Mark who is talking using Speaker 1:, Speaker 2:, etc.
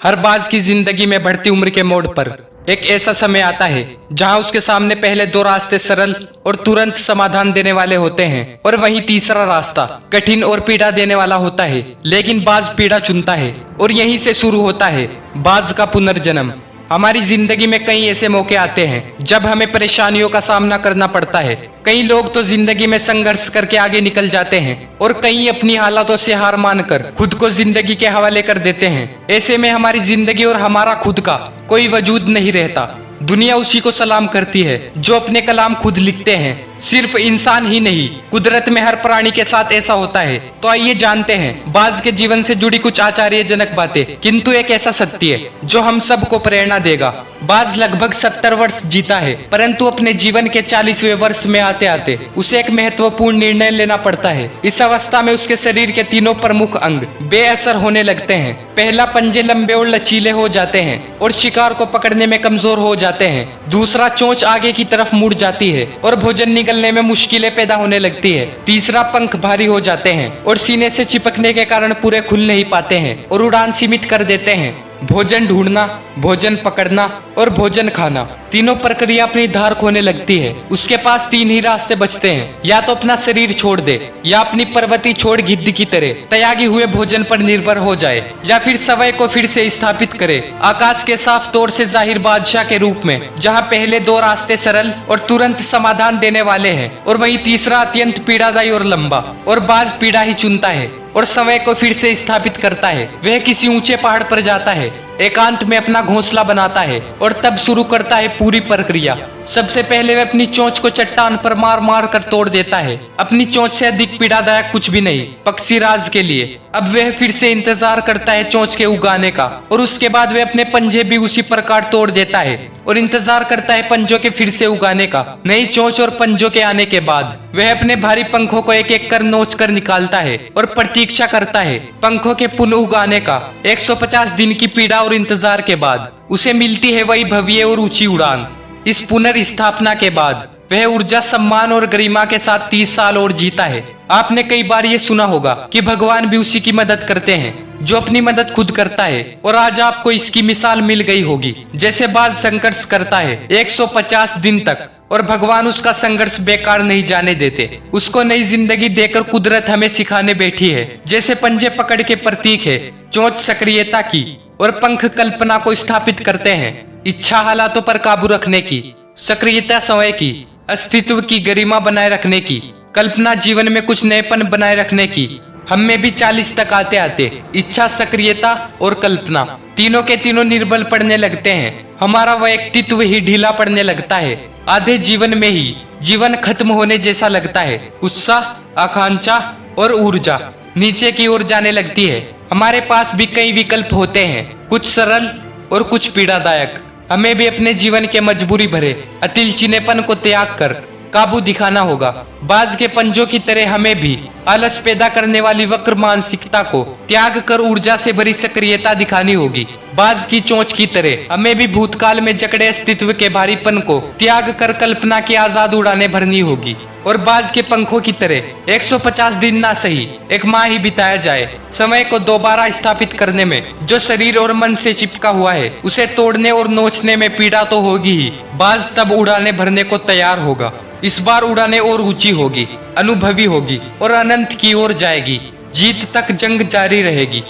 Speaker 1: हर बाज की जिंदगी में बढ़ती उम्र के मोड़ पर एक ऐसा समय आता है जहां उसके सामने पहले दो रास्ते सरल और तुरंत समाधान देने वाले होते हैं और वहीं तीसरा रास्ता कठिन और पीड़ा देने वाला होता है। लेकिन बाज पीड़ा चुनता है और यहीं से शुरू होता है बाज का पुनर्जन्म। हमारी जिंदगी में कई ऐसे मौके आते हैं जब हमें परेशानियों का सामना करना पड़ता है। कई लोग तो जिंदगी में संघर्ष करके आगे निकल जाते हैं और कई अपनी हालातों से हार मानकर खुद को जिंदगी के हवाले कर देते हैं। ऐसे में हमारी जिंदगी और हमारा खुद का कोई वजूद नहीं रहता। दुनिया उसी को सलाम करती है जो अपने कलाम खुद लिखते हैं। सिर्फ इंसान ही नहीं, कुदरत में हर प्राणी के साथ ऐसा होता है। तो आइए जानते हैं बाज के जीवन से जुड़ी कुछ आश्चर्यजनक बातें, किंतु एक ऐसा सत्य है जो हम सबको प्रेरणा देगा। बाज लगभग 70 वर्ष जीता है, परंतु अपने जीवन के 40वें वर्ष में आते आते उसे एक महत्वपूर्ण निर्णय लेना पड़ता है। इस अवस्था में उसके शरीर के तीनों प्रमुख अंग बेअसर होने लगते हैं। पहला, पंजे लंबे और लचीले हो जाते हैं और शिकार को पकड़ने में कमजोर हो जाते हैं। दूसरा, चोंच आगे की तरफ मुड़ जाती है और भोजन निगलने में मुश्किलें पैदा होने लगती है। तीसरा, पंख भारी हो जाते हैं और सीने से चिपकने के कारण पूरे खुल नहीं पाते हैं और उड़ान सीमित कर देते हैं। भोजन ढूंढना, भोजन पकड़ना और भोजन खाना, तीनों प्रक्रिया अपनी धार खोने लगती है। उसके पास तीन ही रास्ते बचते हैं, या तो अपना शरीर छोड़ दे, या अपनी पर्वती छोड़ गिद्ध की तरह त्यागी हुए भोजन पर निर्भर हो जाए, या फिर समय को फिर से स्थापित करे आकाश के साफ तौर से जाहिर बादशाह के रूप में, जहाँ पहले दो रास्ते सरल और तुरंत समाधान देने वाले हैं और वही तीसरा अत्यंत पीड़ादायी और लंबा। और बाज पीड़ा ही चुनता है और समय को फिर से स्थापित करता है। वह किसी ऊंचे पहाड़ पर जाता है, एकांत में अपना घोंसला बनाता है और तब शुरू करता है पूरी प्रक्रिया। सबसे पहले वह अपनी चोंच को चट्टान पर मार मार कर तोड़ देता है। अपनी चोंच से अधिक पीड़ादायक कुछ भी नहीं पक्षीराज के लिए। अब वह फिर से इंतजार करता है चोंच के उगाने का और उसके बाद वह अपने पंजे भी उसी प्रकार तोड़ देता है और इंतजार करता है पंजों के फिर से उगाने का। नई चोंच और पंजों के आने के बाद वह अपने भारी पंखों को एक एक कर नोच कर निकालता है और प्रतीक्षा करता है पंखों के पुनः उगाने का। 150 दिन की पीड़ा और इंतजार के बाद उसे मिलती है वही भव्य और ऊंची उड़ान। इस पुनर्स्थापना के बाद वह ऊर्जा, सम्मान और गरिमा के साथ 30 साल और जीता है। आपने कई बार ये सुना होगा कि भगवान भी उसी की मदद करते हैं जो अपनी मदद खुद करता है, और आज आपको इसकी मिसाल मिल गई होगी। जैसे बाज संघर्ष करता है 150 दिन तक और भगवान उसका संघर्ष बेकार नहीं जाने देते। उसको नई जिंदगी देकर कुदरत हमें सिखाने बैठी है। जैसे पंजे पकड़ के प्रतीक है, चोंच सक्रियता की और पंख कल्पना को स्थापित करते हैं। इच्छा हालातों पर काबू रखने की, सक्रियता समय की, अस्तित्व की गरिमा बनाए रखने की, कल्पना जीवन में कुछ नएपन बनाए रखने की। हम में भी 40 तक आते आते इच्छा, सक्रियता और कल्पना तीनों के तीनों निर्बल पड़ने लगते हैं। हमारा व्यक्तित्व ही ढीला पड़ने लगता है। आधे जीवन में ही जीवन खत्म होने जैसा लगता है। उत्साह, आकांक्षा और ऊर्जा नीचे की ओर जाने लगती है। हमारे पास भी कई विकल्प होते हैं, कुछ सरल और कुछ पीड़ादायक। हमें भी अपने जीवन के मजबूरी भरे अतिलचीनेपन को त्याग कर काबू दिखाना होगा। बाज के पंजों की तरह हमें भी आलस पैदा करने वाली वक्र मानसिकता को त्याग कर ऊर्जा से भरी सक्रियता दिखानी होगी। बाज की चोंच की तरह हमें भी भूतकाल में जकड़े अस्तित्व के भारीपन को त्याग कर कल्पना की आजाद उड़ानें भरनी होगी। और बाज के पंखों की तरह 150 दिन ना सही, एक माह ही बिताया जाए समय को दोबारा स्थापित करने में। जो शरीर और मन से चिपका हुआ है उसे तोड़ने और नोचने में पीड़ा तो होगी ही, बाज तब उड़ाने भरने को तैयार होगा। इस बार उड़ाने और ऊंची होगी, अनुभवी होगी और अनंत की ओर जाएगी। जीत तक जंग जारी रहेगी।